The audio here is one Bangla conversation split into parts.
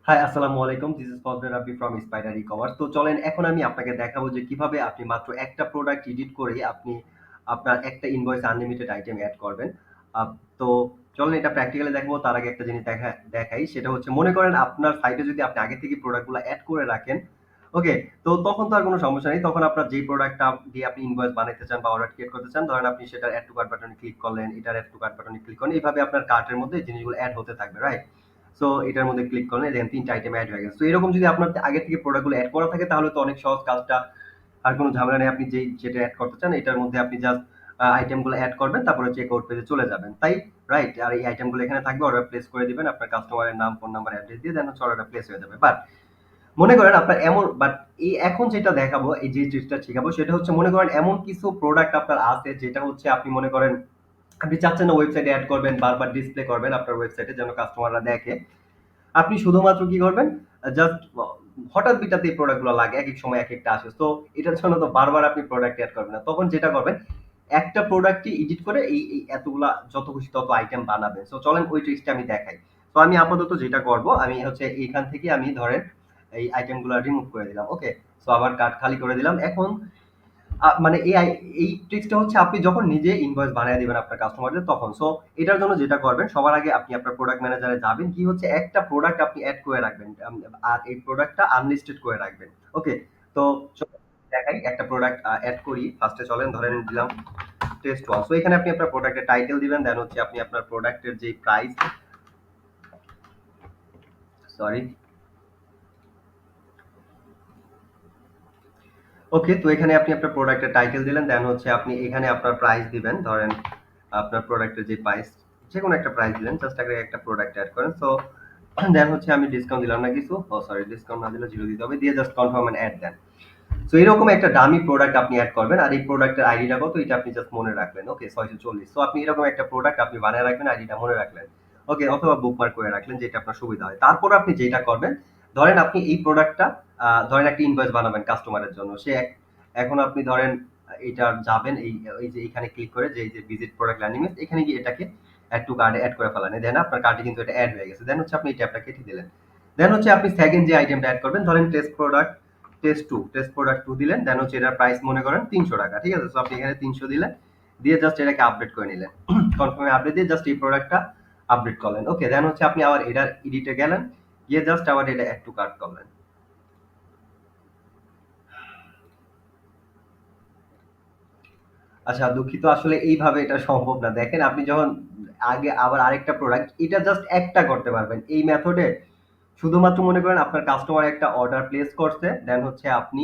হাই, আসসালামু আলাইকুম। This is Fazle Rabbi from Spider ecommerce. তো চলেন এখন আমি আপনাকে দেখাবো যে কিভাবে আপনি মাত্র একটা প্রোডাক্ট এডিট করেই আপনি আপনার একটা ইনভয়েস আনলিমিটেড আইটেম এড করবেন। তো চলেন এটা প্র্যাকটিক্যালি দেখাবো। তার আগে একটা জিনিস দেখাই। সেটা হচ্ছে মনে করেন আপনার সাইটে যদি আপনি আগে থেকে প্রোডাক্টগুলো এড করে রাখেন, ওকে? তো তখন তো আর কোনো সমস্যা নেই। তখন আপনার যেই প্রোডাক্টটা দিয়ে আপনি ইনভয়েস বানাইতে চান বা অর্ডার ক্রিয়েট করতে চান, ধরেন আপনি সেটার এড টু কার্ট বাটনে ক্লিক করলেন, এটার এড টু কার্ট বাটনে ক্লিক করলেন। এভাবে আপনার কার্টের মধ্যে জিনিসগুলো এড হতে থাকবে, রাইট? সো এটার মধ্যে ক্লিক করলেন, দেখেন ৩ টা আইটেম এড হয়ে গেছে। তো এরকম যদি আপনার আগে থেকে প্রোডাক্ট গুলো এড করা থাকে তাহলে তো অনেক সহজ কাজটা। আর কোনো ঝামেলা নেই। আপনি যেটা এড করতে চান এটার মধ্যে আপনি জাস্ট আইটেম গুলো এড করবেন, তারপরে চেকআউট পেজে চলে যাবেন। তাই? রাইট? আর এই আইটেম গুলো এখানে থাকবে, অর্ডার প্লেস করে দিবেন। আপনার কাস্টমারের নাম, ফোন নাম্বার, অ্যাড্রেস দিয়ে দেন হচ্ছে অর্ডারটা প্লেস হয়ে যাবে। মনে করেন আপনার এমন এই এখন যেটা দেখাবো, এই যে ট্রিক্সটা শিখাবো সেটা হচ্ছে মনে করেন এমন কিছু প্রোডাক্ট আপনার আছে যেটা হচ্ছে আপনি মনে করেন আপনি চাচ্ছেন না ওয়েবসাইটে এড করবেন, বারবার ডিসপ্লে করবেন আপনার ওয়েবসাইটে যেন কাস্টমাররা দেখে। আপনি শুধুমাত্র কি করবেন? জাস্ট হঠাৎ বিঠাৎ এই প্রোডাক্ট গুলো লাগে। একেক সময় একেকটা আসে। তো এটার জন্য তো বারবার আপনি প্রোডাক্ট এড করবেন না। তখন যেটা করবেন, একটা প্রোডাক্টই এডিট করে এই এতগুলা যত খুশি তত আইটেম বানাবেন। সো চলেন ওই ট্রিক্সটা আমি দেখাই। তো আমি আপাতত যেটা করব, আমি হচ্ছে এইখান থেকে আমি ধরেন এই আইটেম গুলা রিমুভ করে দিলাম। ওকে? সো আবার কার্ট খালি করে দিলাম। এখন মানে এই ট্রিক্সটা হচ্ছে আপনি যখন নিজে ইনভয়েস বানায় দিবেন আপনার কাস্টমারদের তখন। সো এটার জন্য যেটা করবেন সবার আগে আপনি আপনার প্রোডাক্ট ম্যানেজারে যাবেন। কি হচ্ছে একটা প্রোডাক্ট আপনি এড করে রাখবেন। আর এই প্রোডাক্টটা আনলিস্টেড করে রাখবেন। ওকে? তো চলুন দেখাই একটা প্রোডাক্ট এড করি। ফার্স্টে চলেন ধরেন দিলাম টেস্ট 1। সো এখানে আপনি আপনার প্রোডাক্টের টাইটেল দিবেন। দেন হচ্ছে আপনি আপনার প্রোডাক্টের যে প্রাইস, সরি, ওকে, তো এখানে আপনি আপনার প্রোডাক্টের টাইটেল দিলেন, দেন হচ্ছে আপনি এখানে আপনার প্রাইস দিবেন। ধরেন আপনার প্রোডাক্টের যে প্রাইস, যেকোনো একটা প্রাইস দিলেন, জাস্ট আগে একটা প্রোডাক্ট এড করেন। সো দেন হচ্ছে আমি ডিসকাউন্ট দিলাম না কিছু, ও সরি, ডিসকাউন্ট না দিলে 0 দিতে হবে, দিয়ে জাস্ট কনফার্ম এন্ড অ্যাড দেন। সো এরকম একটা ডামি প্রোডাক্ট আপনি এড করবেন। আর এই প্রোডাক্টের আইডিটা কত এটা আপনি জাস্ট মনে রাখলেন। ওকে, 640। সো আপনি এরকম একটা প্রোডাক্ট আপনি বানায় রাখবেন, আইডিটা মনে রাখলেন। ওকে, অথবা বুকমার্ক করে রাখলেন যেটা আপনার সুবিধা হয়। তারপর আপনি যেটা করবেন, ধরেন আপনি এই প্রোডাক্টটা ধরেন একটা ইনভয়েস বানাবেন কাস্টমারের জন্য। এখন আপনি ধরেন এটা যাবেন এই যে এখানে ক্লিক করে যে এই যে ভিজিট প্রোডাক্ট ল্যান্ডিং পেজ, এখানে গিয়ে এটাকে এড টু কার্টে এড করে ফেলান। দেন আপনার কার্টে কিন্তু এটা এড হয়ে গেছে। দেন হচ্ছে আপনি এই ট্যাবটা কেটে দিলেন। দেন হচ্ছে আপনি সেকেন্ড যে আইটেমটা এড করবেন, ধরেন টেস্ট প্রোডাক্ট 2 দিলেন। দেন হচ্ছে এটার প্রাইস মনে করেন ৩০০ টাকা। ঠিক আছে? সো আপনি এখানে ৩০০ দিলেন। দিয়ে জাস্ট এটাকে আপডেট করে নিলেন। কনফার্মে আপডেট দিয়ে জাস্ট এই প্রোডাক্টটা আপডেট করলেন। ওকে, দেন হচ্ছে আপনি আবার এটার এডিটে গেলেন। গিয়ে জাস্ট আবার এটা এড টু কার্ট করলেন। আচ্ছা, দুঃখিত, আসলে এইভাবে এটা সম্ভব না। দেখেন আপনি যখন আগে আবার আরেকটা প্রোডাক্ট এটা জাস্ট একটা করতে পারবেন। এই মেথডে শুধুমাত্র মনে করেন আপনার কাস্টমার একটা অর্ডার প্লেস করছে, দেন হচ্ছে আপনি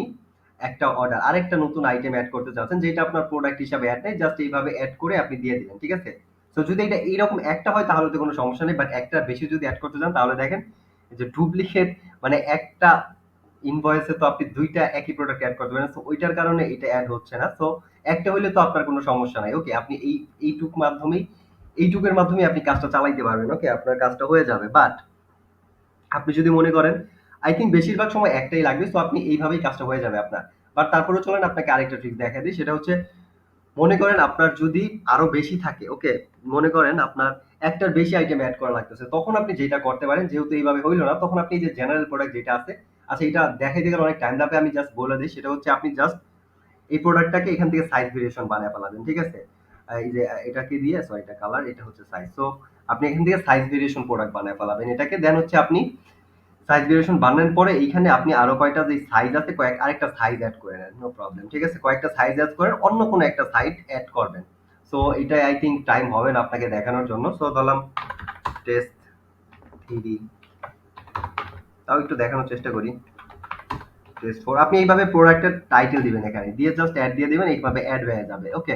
একটা অর্ডার আরেকটা নতুন আইটেম এড করতে চাচ্ছেন যেটা আপনার প্রোডাক্ট হিসাবে এড নেই, জাস্ট এইভাবে এড করে আপনি দিয়ে দিলেন। ঠিক আছে? তো যদি এটা এইরকম একটা হয় তাহলে তো কোনো সমস্যা নেই। বাট একটা বেশি যদি এড করতে চান তাহলে দেখেন এই যে ডুপ্লিকেট, মানে একটা ইনভয়েসে তো আপনি ২ টা একই প্রোডাক্ট এড করতে পারেন। সো ওইটার কারণে এটা এড হচ্ছে না। সো একটা হইলে তো আপনার কোনো সমস্যা নাই। ওকে, আপনি এইটুকের মাধ্যমেই আপনি কাজটা চালাইতে পারবেন। ওকে, আপনার কাজটা হয়ে যাবে। বাট আপনি যদি মনে করেন, আই থিংক বেশিরভাগ সময় একটাই লাগবে। সো আপনি এইভাবেই কাজটা হয়ে যাবে আপনার। বাট তারপরেও চলেন আপনাকে আরেকটা ট্রিক দেখাই দিই। সেটা হচ্ছে মনে করেন আপনার যদি আরো বেশি থাকে, ওকে? মনে করেন আপনার একটার বেশি আইটেম এড করা লাগতেছে। তখন আপনি যেটা করতে পারেন, যেহেতু এইভাবে হইল না, তখন আপনি এই যে জেনারেল প্রোডাক্ট যেটা আছে, আচ্ছা এটা দেখাইতে গেলে অনেক টাইম লাগবে, আমি জাস্ট বলে দিই। সেটা হচ্ছে আপনি জাস্ট এই প্রোডাক্টটাকে এখান থেকে সাইজ ভেরিয়েশন বানায় ফেলাবেন। ঠিক আছে? এই যে এটাকে দিয়ে, সো এটা কালার, এটা হচ্ছে সাইজ। সো আপনি এখান থেকে সাইজ ভেরিয়েশন প্রোডাক্ট বানায় ফেলাবেন এটাকে। দেন হচ্ছে আপনি সাইজ ভেরিয়েশন বানানোর পরে এইখানে আপনি আরো কয়টা যে সাইজ আছে আরেকটা সাইজ এড করে নেন। No problem. ঠিক আছে? কয়েকটা সাইজ এড করেন, অন্য কোনো একটা সাইজ এড করবেন। সো এটাই আই থিংক টাইম হবে না আপনাকে দেখানোর জন্য। সো ধরলাম টেস্ট 3D, তাও একটু দেখানোর চেষ্টা করি। টেস্ট 4, আপনি এইভাবে প্রোডাক্টের টাইটেল দিবেন এখানে। দিয়ে জাস্ট এড দিয়ে দিবেন, এইভাবে এড হয়ে যাবে। ওকে?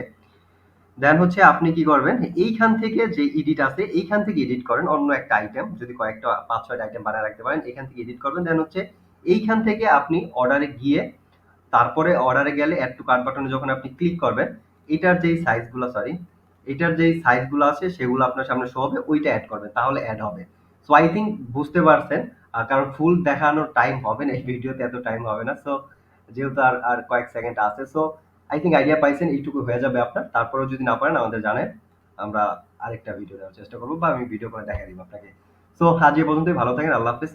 দেন হচ্ছে আপনি কি করবেন, এইখান থেকে যে এডিট আছে এইখান থেকে এডিট করেন অন্য একটা আইটেম, যদি কয়েকটা ৫-৬টা আইটেম বানায় রাখতে পারেন এখান থেকে এডিট করবেন। দেন হচ্ছে এইখান থেকে আপনি অর্ডারে গিয়ে, তারপরে অর্ডারে গেলে অ্যাড টু কার্ট বাটনে যখন আপনি ক্লিক করবেন, এটার যেই সাইজগুলো, সরি, এটার যেই সাইজগুলো আছে সেগুলো আপনার সামনে শো হবে, ওইটা অ্যাড করবেন, তাহলে অ্যাড হবে। সো আই থিংক বুঝতে পারছেন। কারণ ফুল দেখানোর টাইম হবে না, এই ভিডিওতে এত টাইম হবে না। সো যেহেতু আর আর কয়েক সেকেন্ড আছে, সো আই থিংক আইডিয়া পাইছেন, এইটুকু হয়ে যাবে আপনার। তারপরেও যদি না পারেন আমাদের জানেন, আমরা আরেকটা ভিডিও দেওয়ার চেষ্টা করবো বা আমি ভিডিও করে দেখা দিব আপনাকে। সো আজ এ পর্যন্তই, ভালো থাকেন, আল্লাহ হাফেজ।